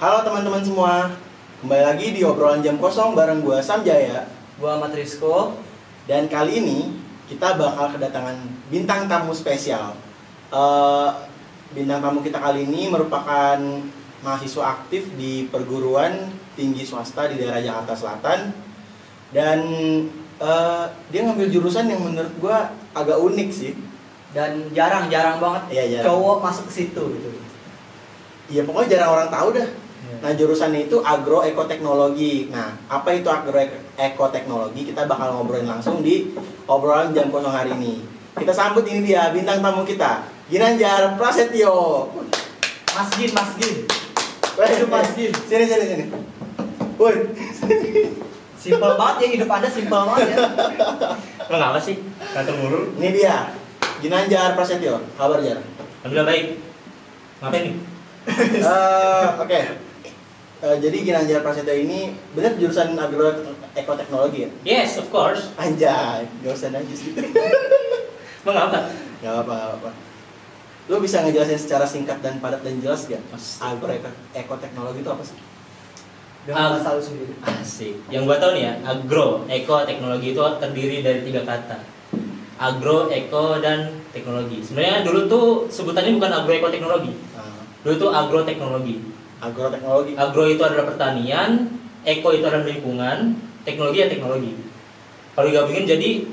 Halo teman-teman semua, kembali lagi di obrolan jam kosong bareng gua Sam Jaya. Gua Ahmad Rizko. Dan kali ini kita bakal kedatangan bintang tamu spesial. Bintang tamu kita kali ini merupakan mahasiswa aktif di perguruan tinggi swasta di daerah Jakarta Selatan. Dan dia ngambil jurusan yang menurut gua agak unik sih. Dan jarang banget cowok masuk ke situ gitu. Iya, pokoknya jarang orang tahu dah. Nah, jurusannya itu agroekoteknologi. Nah, apa itu agroekoteknologi? Kita bakal ngobrolin langsung di obrolan jam kosong hari ini. Kita sambut ini dia, bintang tamu kita, Ginanjar Prasetyo. Mas Gin. Waduh, Mas Gin. Sini. Woi. Simpel banget ya, hidup Anda simpel banget ya. Lo ngapa sih? Datang mulu. Ini dia, Ginanjar Prasetyo. Kabar, Jar? Alhamdulillah baik. Ngapain nih? Oke. Jadi Ginanjar Prasetyo ini benar jurusan agroekoteknologi ya? Yes, of course. Anjay, gak usah najis gitu. Lo ngapa? Gak apa-apa. Lu bisa ngejelasin secara singkat dan padat dan jelas gak? Agroekoteknologi itu apa sih? Dengan bahasa lu sendiri. Asik. Yang gua tahu nih ya, agroekoteknologi itu terdiri dari 3 kata. Agro, eko, dan teknologi. Sebenarnya dulu tuh sebutannya bukan agroekoteknologi. Dulu tuh agroteknologi. Agroteknologi. Agro itu adalah pertanian, eko itu adalah lingkungan, teknologi ya teknologi. Kalau digabungin jadi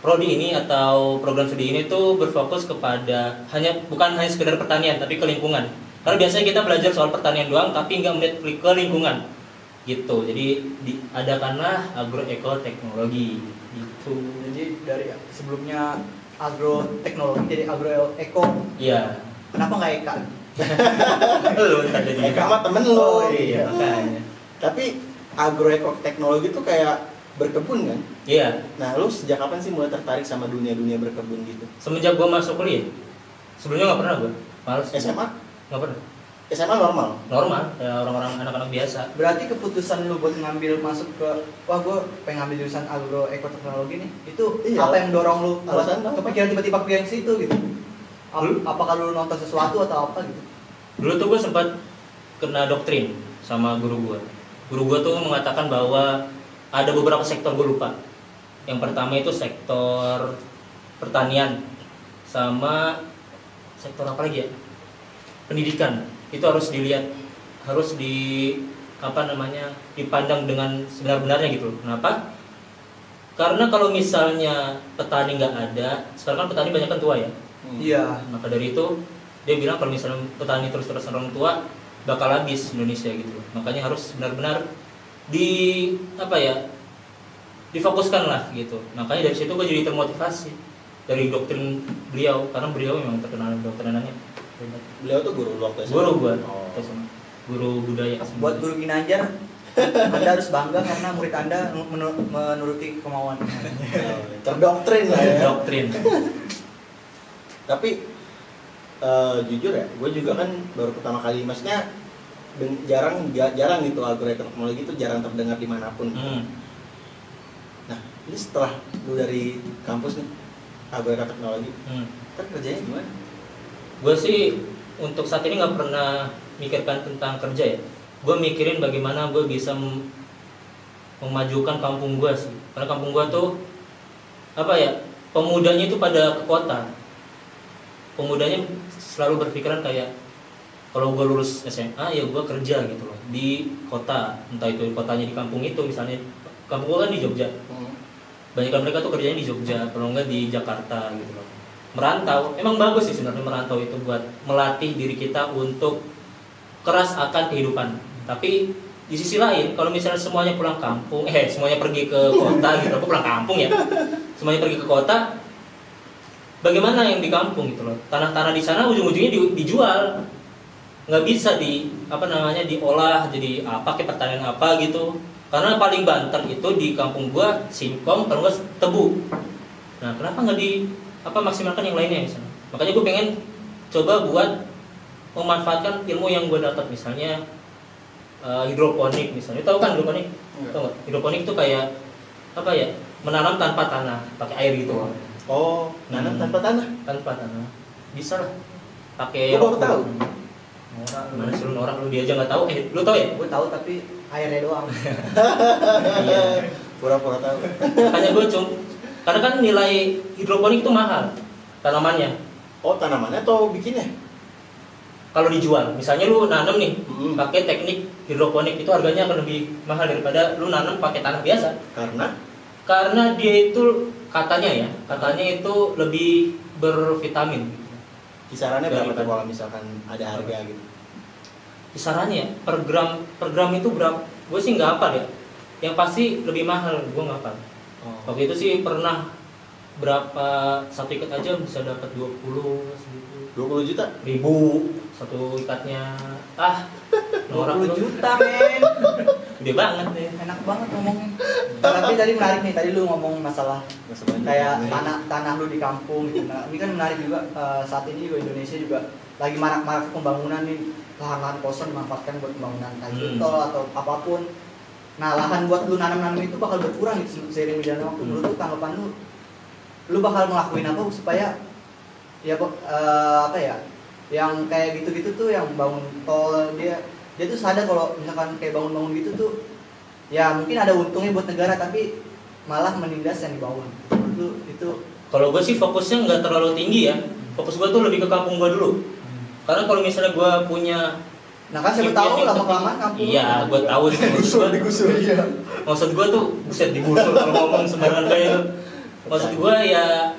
prodi ini atau program studi ini tuh berfokus kepada bukan hanya sekedar pertanian tapi ke lingkungan. Karena biasanya kita belajar soal pertanian doang tapi nggak melihat ke lingkungan. Gitu. Jadi diadakanlah agroekoteknologi gitu. Jadi dari sebelumnya agroteknologi jadi agroeko. Iya. Kenapa nggak Eka? Lu tadi Eka mah temen lo. Oh iya, makanya. Tapi agroekoteknologi itu kayak berkebun kan? Iya. Nah, lu sejak kapan sih mulai tertarik sama dunia berkebun gitu? Semenjak gua masuk kuliah. Sebelumnya nggak pernah gua. Males. SMA? Nggak pernah. SMA normal? Normal, kayak orang-orang anak-anak biasa. Berarti keputusan lu buat ngambil masuk ke gue pengen ngambil jurusan agroekoteknologi nih, itu Iya. apa yang dorong lu Alasan apa? kepikiran tiba-tiba ke situ gitu? Apakah lu nonton sesuatu atau apa gitu? Dulu tuh gue sempat kena doktrin sama guru gue. Guru gue tuh mengatakan bahwa ada beberapa sektor, gue lupa. Yang pertama itu sektor pertanian, sama sektor apa lagi ya? Pendidikan. Itu harus dilihat, harus dipandang dengan sebenar-benarnya gitu. Kenapa? Karena kalau misalnya petani nggak ada, sekarang kan petani banyak kan tua ya. Iya. Maka dari itu dia bilang kalau misalnya petani terus-terusan orang tua bakal habis Indonesia gitu. Makanya harus benar-benar difokuskan lah gitu. Makanya dari situ gue jadi termotivasi dari doktrin beliau, karena beliau memang terkenal doktrinannya. Beliau tuh guru lu waktu SMA? Guru gue, Oh. guru budaya. Buat guru Ginanjar, Anda harus bangga karena murid Anda menuruti kemauan. Terdoktrin lah ya. Doktrin. Tapi jujur ya, gue juga kan baru pertama kali, maksudnya jarang gitu agroekoteknologi itu jarang terdengar dimanapun. Nah, ini setelah lu dari kampus nih agroekoteknologi, kan kerjanya gimana? Gue sih untuk saat ini nggak pernah mikirkan tentang kerja ya. Gue mikirin bagaimana gue bisa memajukan kampung gue sih. Karena kampung gue tuh pemudanya itu pada ke kota. Pemudanya selalu berpikiran kayak kalau gue lulus SMA ya gue kerja gitu loh di kota, entah itu kotanya di kampung itu, misalnya kampung gue kan di Jogja. Banyak mereka tuh kerjanya di Jogja, kalau enggak di Jakarta gitu loh. Merantau, emang bagus sih sebenarnya merantau itu buat melatih diri kita untuk keras akan kehidupan. Tapi di sisi lain, kalau misalnya semuanya pulang kampung, semuanya pergi ke kota gitu, aku pulang kampung ya. Semuanya pergi ke kota, bagaimana yang di kampung gitu loh? Tanah-tanah di sana ujung-ujungnya dijual, nggak bisa diolah jadi apa, kayak pertanian apa gitu. Karena paling banter itu di kampung gua singkong, kalau nggak tebu. Nah, kenapa nggak maksimalkan yang lainnya misalnya? Makanya gue pengen coba buat memanfaatkan ilmu yang gue dapat, misalnya hidroponik misalnya. Tahu kan hidroponik? Tahu nggak? Hidroponik itu kayak menanam tanpa tanah, pakai air gitu. Oh, nanam tanpa tanah? Tanpa tanah. Bisa lah. Pakai Gue baru tahu. Norak lu. Mana sih lu norak, lu dia aja nggak tahu. Lu tahu ya? Gue tahu tapi airnya doang. Iya. Pura-pura tahu. Makanya gue karena kan nilai hidroponik itu mahal tanamannya. Oh, tanamannya atau bikinnya? Kalau dijual, misalnya lu nanam nih Mm-mm. pakai teknik hidroponik, itu harganya akan lebih mahal daripada lu nanam pakai tanah biasa. Karena dia itu katanya itu lebih bervitamin. Kisarannya berapa tuh Daripada- kalau misalkan ada harga gitu? Kisarannya per gram itu berapa? Gue sih nggak hafal ya. Yang pasti lebih mahal, gue nggak hafal. Oh. Waktu itu sih pernah berapa satu ikat aja bisa dapat 20 segitu. 20 juta? Ribu satu ikatnya. Norak 20 lu. juta men. Gede banget deh. Enak banget ngomongnya. Tapi tadi menarik nih, tadi lu ngomong masalah Nggak sebanyak. kayak tanah lu di kampung gitu. Nah, ini kan menarik juga, saat ini juga Indonesia juga lagi marak-marak pembangunan nih, lahan-lahan kosong dimanfaatkan buat pembangunan kayak tol atau apapun. Nah, lahan buat lu nanam-nanam itu bakal berkurang gitu seiring berjalannya waktu. Menurut lu tanggapan lu bakal ngelakuin apa supaya ya apa ya? Yang kayak gitu-gitu tuh yang bangun tol dia tuh sadar kalau misalkan kayak bangun-bangun gitu tuh ya mungkin ada untungnya buat negara tapi malah menindas yang dibangun. Menurut lu itu Kalau gue sih fokusnya nggak terlalu tinggi ya. Fokus gue tuh lebih ke kampung gue dulu. Karena kalau misalnya gue punya nah kan siapa tahu lama-kelamaan kampung. Iya, gue tahu sih. digusur. Iya. Maksud gue tuh buset digusur kalau ngomong sembarangan kayak itu. Maksud gue ya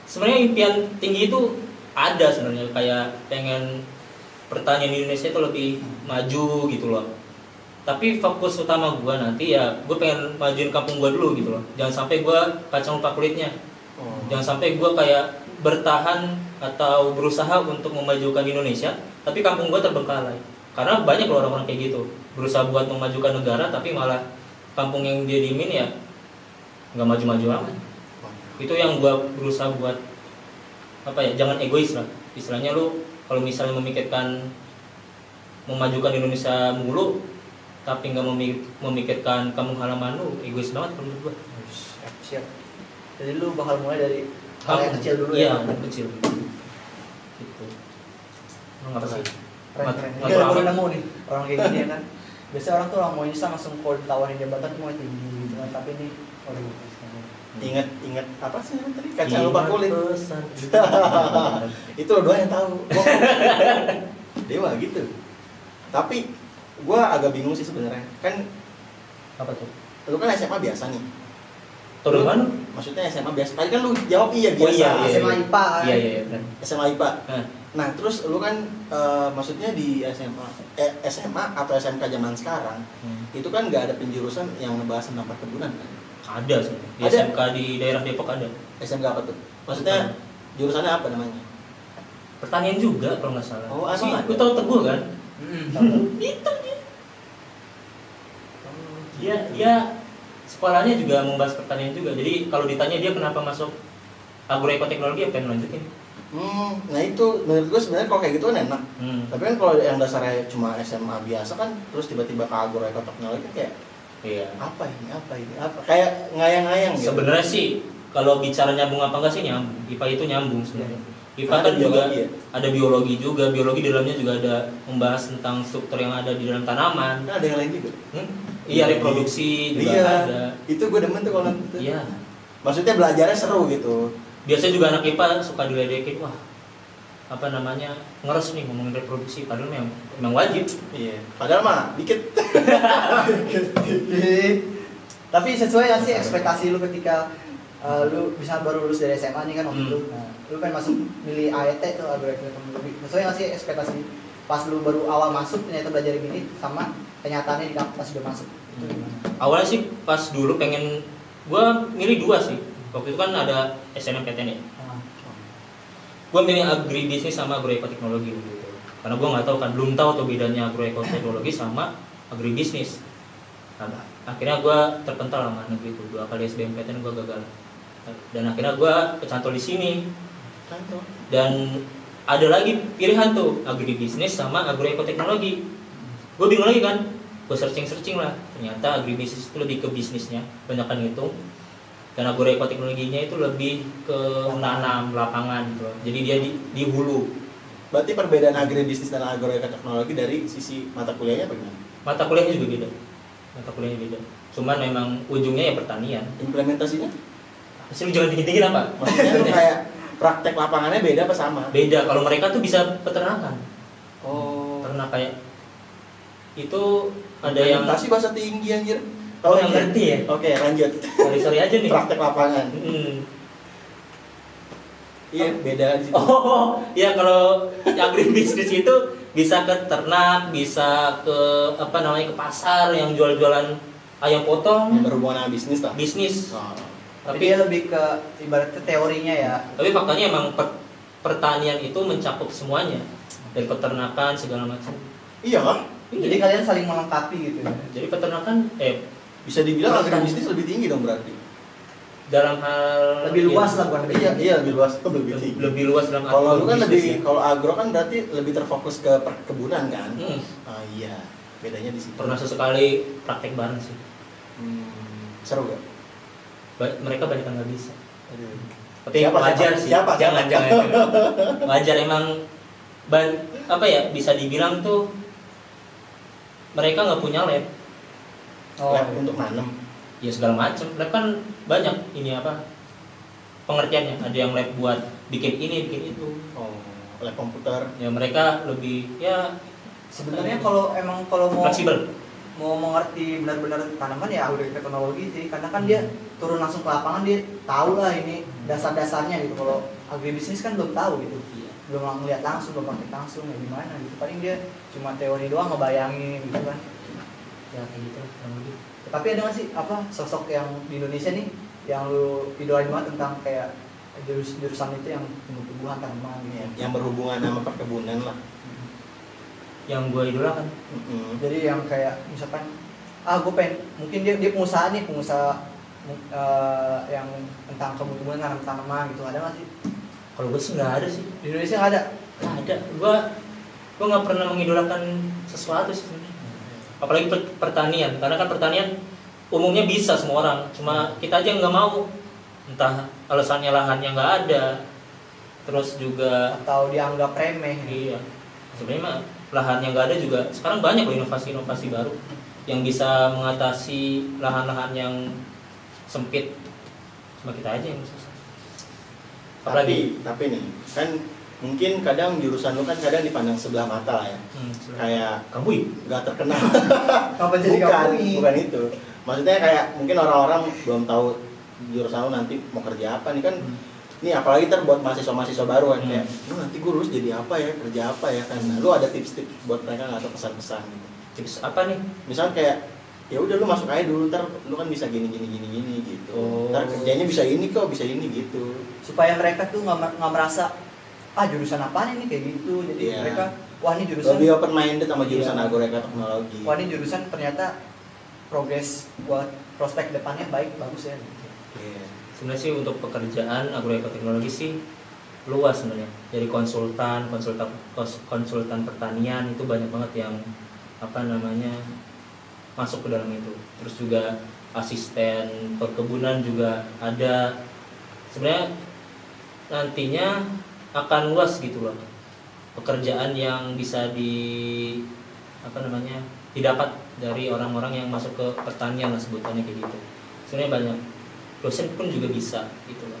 sebenarnya impian tinggi itu ada sebenarnya, kayak pengen pertanian di Indonesia itu lebih maju gitu loh. Tapi fokus utama gue nanti ya gue pengen majuin kampung gue dulu gitu loh. Jangan sampai gue kacang lupa kulitnya. Oh. Jangan sampai gue kayak bertahan atau berusaha untuk memajukan Indonesia, tapi kampung gue terbengkalai. Karena banyak loh orang-orang kayak gitu, berusaha buat memajukan negara, tapi malah kampung yang dia diemin ya nggak maju-maju amat. Itu yang gue berusaha buat apa ya? Jangan egois lah. Istilahnya lu kalau misalnya memikirkan memajukan Indonesia mulu, tapi nggak memikirkan kampung halaman lu, egois banget kalau menurut gue. Siap. Jadi lu bakal mulai dari hal yang kecil dulu iya, ya. kecil. Gitu. Emang apa sih? Keren. Nggak Kita terlalu. baru nemu nih orang kayak gini ya kan. Biasanya orang tuh orang mau nyisa langsung kalau ditawarin jabatan tuh mau tinggi gitu kan. Tapi ini Ingat apa sih tadi? Kacang lupa kulit. Pesan. Itu lo doang yang tahu. Dewa gitu. Tapi gua agak bingung sih sebenarnya. Kan Apa tuh? lu kan SMA biasa nih. Tahu dari mana? Maksudnya SMA biasa. Tadi kan lu jawab iya Oh, biasa. iya. SMA IPA kan. Iya benar. SMA IPA. Nah, Nah, terus lu kan maksudnya di SMA atau SMK zaman sekarang itu kan nggak ada penjurusan yang ngebahas tentang perkebunan kan? ada sih. Di Ada? SMK di daerah Depok ada. SMK apa tuh? Maksudnya jurusannya apa namanya? Pertanian juga kalau nggak salah. Oh, sih, emang lu ada? tahu Teguh kan? Itu Dia sekolahnya juga membahas pertanian juga. Jadi kalau ditanya dia kenapa masuk agroekoteknologi, apa yang lanjutin? Nah itu menurut gue sebenarnya kalau kayak gitu kan enak. Tapi kan kalau yang dasarnya cuma SMA biasa kan, terus tiba-tiba ke agroekoteknologi kan kayak Iya. apa ini, kayak ngayang-ngayang gitu. Sebenarnya sih kalau bicara nyambung apa enggak sih nyambung. IPA itu nyambung sebenarnya. IPA Ada kan juga biologi ya? ada biologi juga. Biologi di dalamnya juga ada membahas tentang struktur yang ada di dalam tanaman. Kan ada yang lain juga. Iya, reproduksi juga Iya. ada. Itu gue demen tuh kalau gitu. Iya. Maksudnya belajarnya seru gitu. Biasanya juga anak IPA suka diledekin, wah apa namanya ngeres nih ngomongin reproduksi, padahal memang wajib. Iya. Padahal mah dikit. Tapi sesuai nggak sih ekspektasi lu ketika lu bisa baru lulus dari SMA nih kan waktu itu. Nah, lu kan masuk milih AET tuh agroteknologi. Sesuai nggak sih ekspektasi pas lu baru awal masuk ternyata belajar gini sama kenyataannya di kampus udah masuk. Itu gimana? Awalnya sih pas dulu pengen, gua milih dua sih. Waktu itu kan ada SNMPTN ya. Gue milih agribisnis sama agroekoteknologi gitu. Karena gue nggak tahu kan, belum tahu tuh bedanya agroekoteknologi sama agribisnis. Nah, akhirnya gue terpental sama negeri itu. 2 kali SBMPTN gue gagal. Dan akhirnya gue kecantol di sini. Dan ada lagi pilihan tuh, agribisnis sama agroekoteknologi. Gue bingung lagi kan, gue searching lah. Ternyata agribisnis itu lebih ke bisnisnya, banyakkan itu. Dan agroekoteknologinya itu lebih ke nanam lapangan gitu loh. Jadi dia di hulu. Berarti perbedaan agribisnis dan agroekoteknologi dari sisi mata kuliahnya bagaimana? Mata kuliahnya juga beda. Mata kuliahnya beda. Cuman memang ujungnya ya pertanian. Implementasinya? Pasti lu jangan tinggi-tinggi apa? Maksudnya tuh kayak praktek lapangannya beda apa sama? Beda. Kalau mereka tuh bisa peternakan. Oh. Ternak kayak itu ada yang Implementasi bahasa tinggi anjir. Oh, yang ngerti ya? Oke, lanjut. Sorry aja nih. Praktek lapangan. Iya, beda di situ. Oh, ya kalau agribisnis itu bisa ke ternak, bisa ke apa namanya ke pasar yang jual-jualan ayam potong, Yang berhubungan dengan bisnis lah. bisnis. Oh. Tapi dia lebih ke ibaratnya teorinya ya. Tapi faktanya emang pertanian itu mencakup semuanya dari peternakan segala macam. Iya kan? Jadi kalian saling melengkapi gitu ya. Jadi peternakan Bisa dibilang agribisnis lebih tinggi dong berarti. dalam hal Lebih luas lah bukan lebih. Iya, lebih luas, lebih tinggi. lebih luas dalam Kalau lu kan bisnis lebih, ya. kalau agro kan berarti lebih terfokus ke perkebunan kan? Hmm. Ah iya, bedanya di situ. Pernah sesekali praktek bareng sih. Seru gak? Mereka banyak yang nggak bisa. Tapi Siapa, wajar siapa? sih. Siapa? Jangan. Wajar emang apa ya bisa dibilang tuh mereka nggak punya lab. Lab untuk nanam. Ya segala macam. Lab kan banyak ini apa pengertiannya. Ada yang lab buat bikin ini, bikin itu. Oh, lab komputer. Ya mereka lebih ya Sebenarnya kalau mau fleksibel. mau mengerti benar-benar tanaman ya agroteknologi sih, karena kan dia turun langsung ke lapangan, dia tahu lah ini dasar-dasarnya gitu. Kalau agribisnis kan belum tahu gitu, belum ngeliat langsung, belum praktek langsung ya gimana gitu. Paling dia cuma teori doang ngebayangin gitu kan. Ya kayak gitu kurang lebih. Tapi ada nggak sih apa sosok yang di Indonesia nih yang lu idolain banget tentang kayak jurusan itu yang tumbuh-tumbuhan tanaman gitu. Yang berhubungan sama perkebunan lah. Yang gue idolakan. Jadi yang kayak misalkan gue pengen, mungkin dia pengusaha nih, yang tentang kebutuhan tanam tanaman gitu, ada nggak sih? Kalau gue sih nggak ada sih. Di Indonesia nggak ada. Nggak ada. Gue nggak pernah mengidolakan sesuatu sih sebenarnya. Apalagi pertanian, karena kan pertanian umumnya bisa semua orang, cuma kita aja nggak mau. Entah alasannya lahannya nggak ada, terus juga Atau dianggap remeh. iya. Sebenarnya mah lahan yang nggak ada juga sekarang banyak loh inovasi-inovasi baru yang bisa mengatasi lahan-lahan yang sempit. Cuma kita aja yang susah. Tapi nih kan mungkin kadang jurusan lu kan kadang dipandang sebelah mata lah ya. Kayak kamu nggak terkenal. Apa jadi bukan itu. Maksudnya kayak mungkin orang-orang belum tahu jurusan lu nanti mau kerja apa nih kan. Nih apalagi ntar buat mahasiswa-mahasiswa baru kan kayak lu nanti gue lulus jadi apa ya, kerja apa ya kan. Nah, lu ada tips-tips buat mereka nggak, atau pesan-pesan gitu. tips apa nih? Misalnya kayak ya udah lu masuk aja dulu, ntar lu kan bisa gini gitu. Ntar kerjanya bisa ini kok, bisa ini gitu. Supaya mereka tuh nggak merasa jurusan apa nih kayak gitu. Jadi mereka wah ini jurusan lebih open minded sama jurusan agroekoteknologi. Wah ini jurusan ternyata progres buat prospek depannya bagus ya. Sebenarnya sih untuk pekerjaan agroekoteknologi sih luas sebenarnya. Dari konsultan pertanian itu banyak banget yang apa namanya masuk ke dalam itu. Terus juga asisten perkebunan juga ada. Sebenarnya nantinya akan luas gitu loh. Pekerjaan yang bisa didapat dari orang-orang yang masuk ke pertanian lah sebutannya kayak gitu. Sebenarnya banyak. Dosen pun juga bisa gitu loh.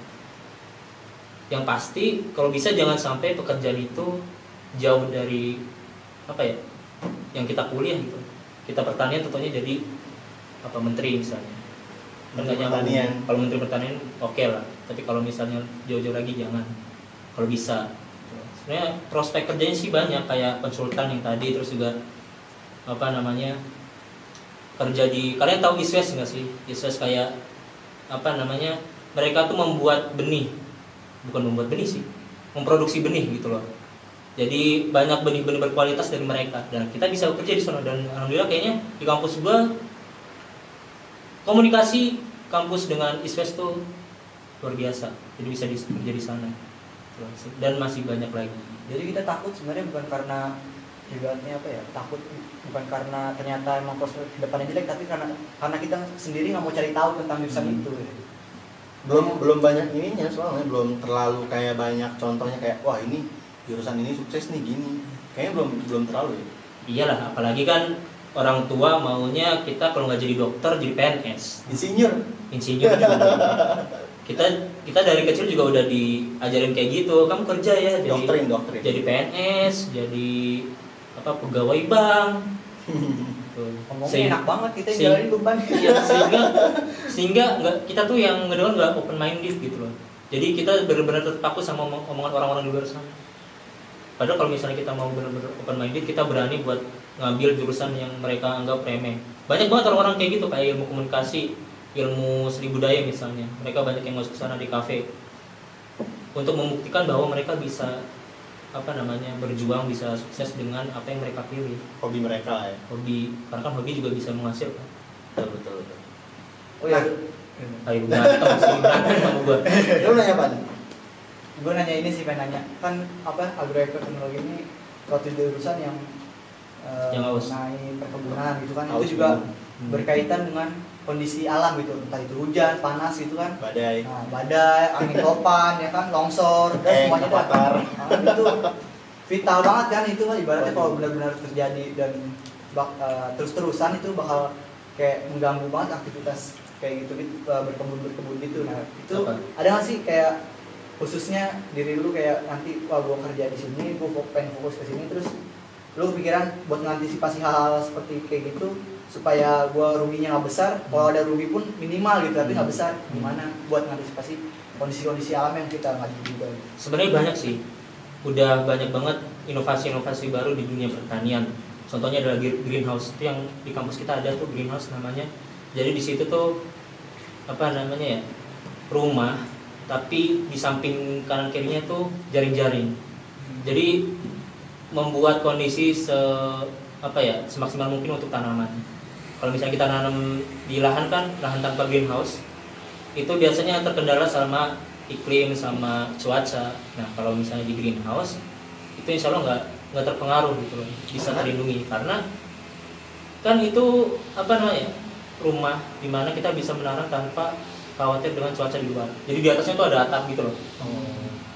Yang pasti kalau bisa jangan sampai pekerjaan itu jauh dari apa ya yang kita kuliah gitu. Kita pertanian tentunya jadi menteri misalnya. Pertanian. Kalau menteri pertanian oke lah. Tapi kalau misalnya jauh-jauh lagi jangan. Kalau bisa. Sebenarnya prospek kerjanya sih banyak kayak konsultan yang tadi, terus juga kerja di, kalian tahu ISWES nggak sih? ISWES kayak mereka tuh membuat benih, bukan membuat benih sih, memproduksi benih gitu loh. Jadi banyak benih-benih berkualitas dari mereka dan kita bisa bekerja di sana. Dan alhamdulillah kayaknya di kampus gua komunikasi kampus dengan ISWES tuh luar biasa. Jadi bisa kerja di sana dan masih banyak lagi. Jadi kita takut sebenarnya bukan karena takut bukan karena ternyata emang prospek depannya jelek, tapi karena kita sendiri nggak mau cari tahu tentang jurusan itu. Belum banyak ininya soalnya, belum terlalu kayak banyak contohnya kayak wah ini jurusan ini sukses nih gini. Kayaknya belum terlalu ya. Iyalah, apalagi kan orang tua maunya kita kalau nggak jadi dokter jadi PNS, Insinyur. insinyur juga. kita dari kecil juga udah diajarin kayak gitu, kamu kerja ya jadi Doktrin. jadi PNS, jadi apa pegawai bank. Tuh. Ngomongnya enak banget kita sehing- jalanin beban. Iya, sehingga nggak, kita tuh yang ngedengar nggak open minded gitu loh. Jadi kita benar-benar terpaku sama omongan orang-orang di luar sana. Padahal kalau misalnya kita mau benar-benar open minded, kita berani buat ngambil jurusan yang mereka anggap remeh. Banyak banget orang-orang kayak gitu, kayak ilmu komunikasi, ilmu seni budaya misalnya. Mereka banyak yang masuk sana di kafe untuk membuktikan bahwa mereka bisa berjuang, bisa sukses dengan apa yang mereka pilih. Hobi mereka lah ya. Hobi, karena kan hobi juga bisa menghasilkan. Betul. Oh ya, Ayo berantem sama gua. Lu nanya apa? gue nanya ini sih, pengen nanya kan apa agroekoteknologi ini suatu jurusan yang Yang haus. mengenai perkebunan gitu kan, Haus itu juga banget. berkaitan dengan kondisi alam gitu, entah itu hujan, panas gitu kan, Badai. nah, badai, angin topan ya kan, longsor, dan semuanya dah. Avatar. Itu vital banget kan, itu kan ibaratnya kalau benar-benar terjadi dan terus-terusan itu bakal kayak mengganggu banget aktivitas kayak gitu, berkebun gitu. Nah itu Apa? ada nggak sih kayak khususnya diri lu kayak nanti wah gua kerja di sini, gua pengen fokus ke sini, terus lu pikiran buat mengantisipasi hal-hal seperti kayak gitu supaya gua ruginya nggak besar, kalau ada rugi pun minimal gitu tapi nggak besar, gimana buat mengantisipasi kondisi-kondisi alam yang kita nggak juga gitu. Sebenarnya banyak sih, udah banyak banget inovasi-inovasi baru di dunia pertanian. Contohnya adalah greenhouse, itu yang di kampus kita ada tuh greenhouse namanya. Jadi di situ tuh rumah, tapi di samping kanan kirinya tuh jaring-jaring. Jadi membuat kondisi semaksimal mungkin untuk tanaman. Kalau misalnya kita nanam di lahan tanpa greenhouse, itu biasanya terkendala sama iklim sama cuaca. Nah kalau misalnya di greenhouse itu insya Allah nggak terpengaruh gitu loh, bisa terlindungi karena kan itu rumah dimana kita bisa menanam tanpa khawatir dengan cuaca di luar. Jadi di atasnya tuh ada atap gitu loh.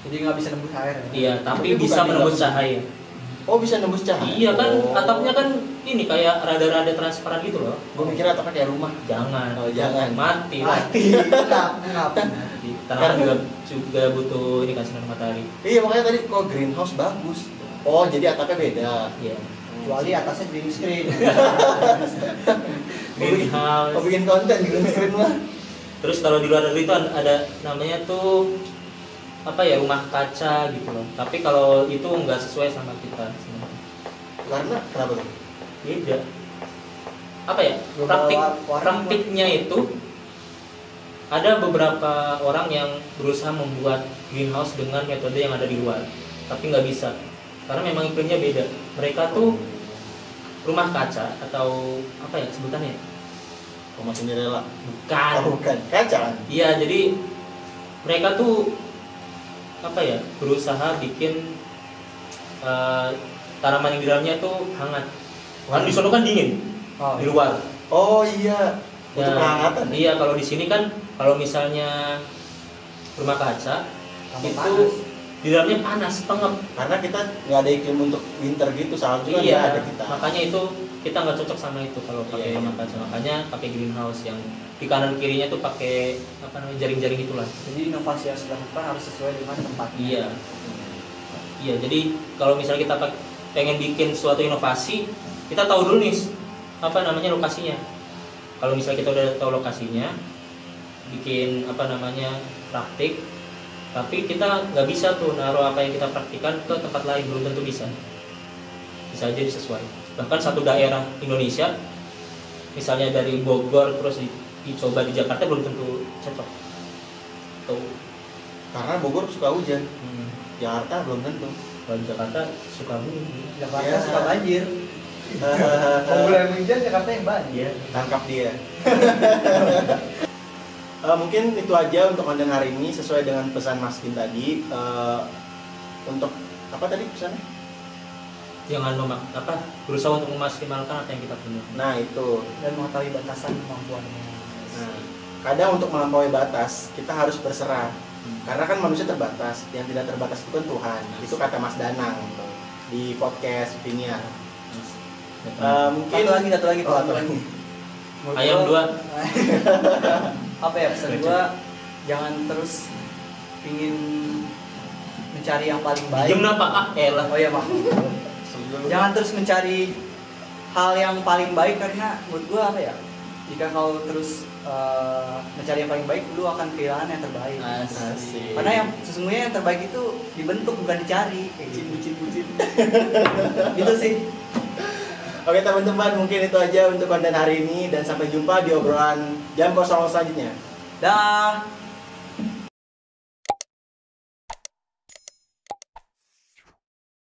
Jadi nggak bisa nembus air ya? Iya, tapi Tapi bisa bukan menembus di cahaya. Oh bisa nembus cahaya? Iya kan, Oh. atapnya kan ini kayak rada-rada transparan gitu loh. Gue mikir atapnya kayak rumah. Jangan. Oh, jangan. Mati lah. Mati. Kenapa? Mati. Tanaman juga butuh ini kan sinar matahari. Iya makanya tadi kok greenhouse bagus. Oh jadi atapnya beda. Iya. Kecuali atasnya green screen. Greenhouse. Mau bikin konten green screen lah. Terus kalau di luar negeri itu ada namanya tuh rumah kaca gitu loh. Tapi kalau itu nggak sesuai sama kita sebenarnya. Karena kenapa tuh? Beda. Warna- Praktiknya itu ada beberapa orang yang berusaha membuat greenhouse dengan metode yang ada di luar, tapi nggak bisa karena memang iklimnya beda. Mereka tuh rumah kaca atau sebutannya? Rumah Cinderella. Bukan. Oh, bukan. Kaca kan? Iya, jadi mereka tuh berusaha bikin tanaman yang di dalamnya tuh hangat. Kan di sana kan dingin Oh, di luar. Oh iya. Untuk Ya, kehangatan. iya, kalau di sini kan kalau misalnya rumah kaca tambah itu panas. di dalamnya panas pengap. Karena kita nggak ada iklim untuk winter gitu, salju kan nggak Iya, ada kita. makanya itu kita nggak cocok sama itu kalau pakai Iya. rumah kaca. Makanya pakai greenhouse yang di kanan kirinya tuh pakai jaring-jaring itulah. Jadi inovasi yang dilakukan harus sesuai dengan tempatnya. Iya. Iya, jadi kalau misalnya kita pengen bikin suatu inovasi, kita tahu dulu nih lokasinya. Kalau misalnya kita udah tahu lokasinya, bikin praktik, tapi kita nggak bisa tuh naruh apa yang kita praktikan ke tempat lain, belum tentu bisa. Bisa aja disesuai. Bahkan satu daerah Indonesia, misalnya dari Bogor terus dicoba di Jakarta belum tentu cocok. Tuh. Karena Bogor suka hujan, Hmm. Jakarta belum tentu. Kalau di Jakarta suka bunyi. Jakarta Ya. suka banjir. Kalau bulan hujan Jakarta yang banjir. Tangkap dia. Mungkin itu aja untuk konten hari ini sesuai dengan pesan Mas Kim tadi. Untuk apa tadi pesannya? Jangan berusaha untuk memaksimalkan apa yang kita punya. Nah itu. Dan mengetahui batasan kemampuannya. Nah, kadang untuk melampaui batas kita harus berserah. Karena kan manusia terbatas, yang tidak terbatas itu kan Tuhan. Itu kata Mas Danang di podcast Viniar. Mungkin satu lagi. Oh, satu lagi. Menurut Ayam gua, 2. apa ya pesan gua, jangan terus ingin mencari yang paling baik. Diam kenapa? Elah. Oh iya maaf. Jangan terus mencari hal yang paling baik, karena menurut gua apa ya, jika kau terus mencari yang paling baik, lu akan kehilangan yang terbaik. Asik. Karena yang sesungguhnya yang terbaik itu dibentuk, bukan dicari. Bucin. Gitu sih. Oke teman-teman, mungkin itu aja untuk konten hari ini dan sampai jumpa di obrolan jam kosong selanjutnya. Dah.